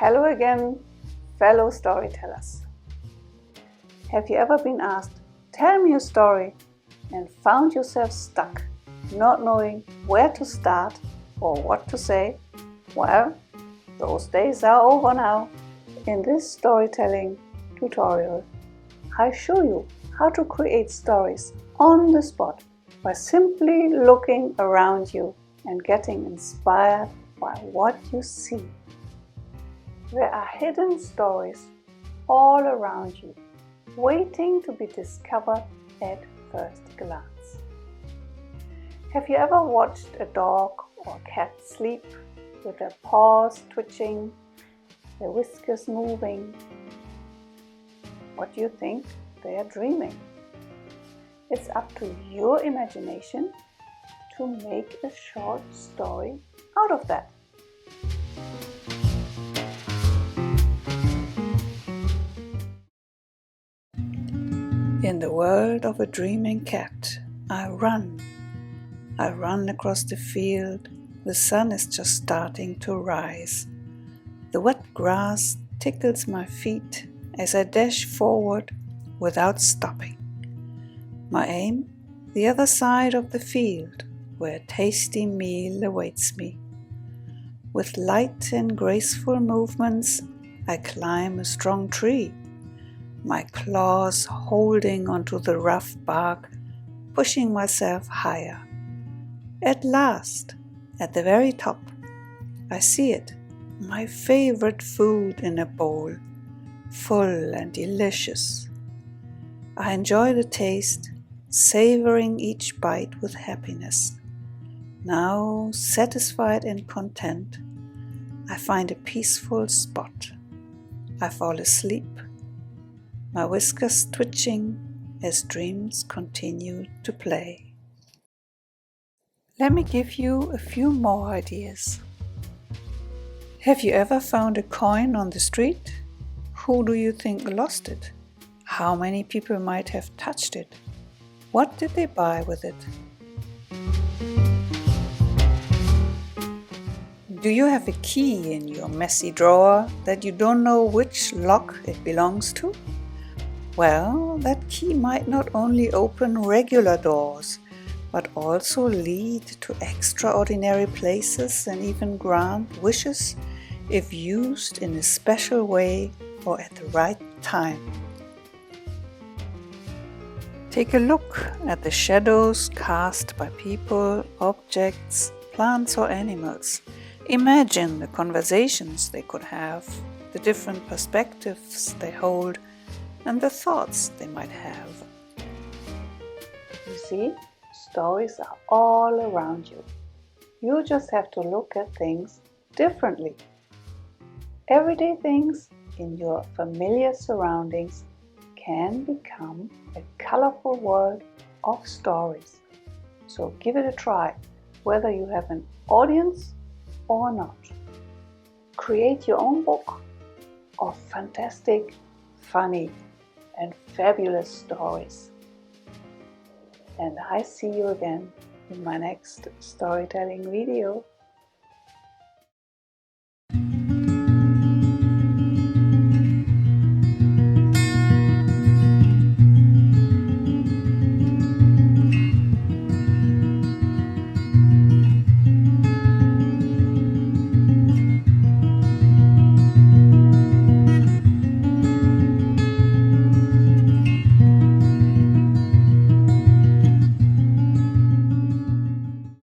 Hello again, fellow storytellers. Have you ever been asked, tell me a story, and found yourself stuck, not knowing where to start or what to say? Well, those days are over now. In this storytelling tutorial, I show you how to create stories on the spot by simply looking around you and getting inspired by what you see. There are hidden stories all around you, waiting to be discovered at first glance. Have you ever watched a dog or cat sleep with their paws twitching, their whiskers moving? What do you think? They are dreaming. It's up to your imagination to make a short story out of that. In the world of a dreaming cat, I run across the field. The sun is just starting to rise. The wet grass tickles my feet as I dash forward without stopping. My aim, the other side of the field, where a tasty meal awaits me. With light and graceful movements, I climb a strong tree, my claws holding onto the rough bark, pushing myself higher. At last, at the very top, I see it, my favorite food in a bowl, full and delicious. I enjoy the taste, savoring each bite with happiness. Now, satisfied and content, I find a peaceful spot. I fall asleep, my whiskers twitching as dreams continue to play. Let me give you a few more ideas. Have you ever found a coin on the street? Who do you think lost it? How many people might have touched it? What did they buy with it? Do you have a key in your messy drawer that you don't know which lock it belongs to? Well, that key might not only open regular doors, but also lead to extraordinary places and even grant wishes if used in a special way or at the right time. Take a look at the shadows cast by people, objects, plants or animals. Imagine the conversations they could have, the different perspectives they hold, and the thoughts they might have. You see, stories are all around you. You just have to look at things differently. Everyday things in your familiar surroundings can become a colorful world of stories. So give it a try, whether you have an audience or not. Create your own book of fantastic, funny, and fabulous stories. And I see you again in my next storytelling video.